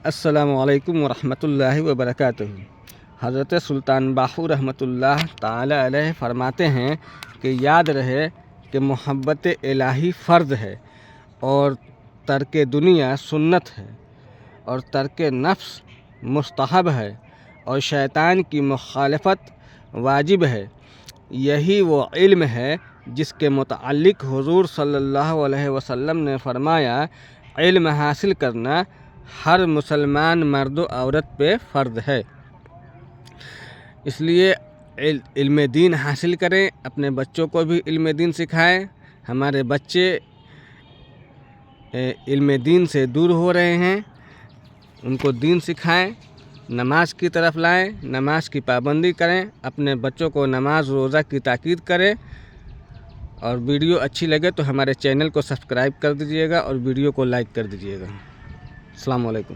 السلام علیکم ورحمۃ اللہ وبرکاتہ۔ حضرت سلطان باہو رحمۃ اللہ تعالی علیہ فرماتے ہیں کہ یاد رہے کہ محبت الہی فرض ہے اور ترک دنیا سنت ہے اور ترک نفس مستحب ہے اور شیطان کی مخالفت واجب ہے۔ یہی وہ علم ہے جس کے متعلق حضور صلی اللہ علیہ وسلم نے فرمایا، علم حاصل کرنا ہر مسلمان مرد و عورت پہ فرض ہے۔ اس لیے علم دین حاصل کریں، اپنے بچوں کو بھی علم دین سکھائیں۔ ہمارے بچے علم دین سے دور ہو رہے ہیں، ان کو دین سکھائیں، نماز کی طرف لائیں، نماز کی پابندی کریں، اپنے بچوں کو نماز روزہ کی تاکید کریں۔ اور ویڈیو اچھی لگے تو ہمارے چینل کو سبسکرائب کر دیجیے گا اور ویڈیو کو لائک کر دیجیے گا۔ السلام علیکم۔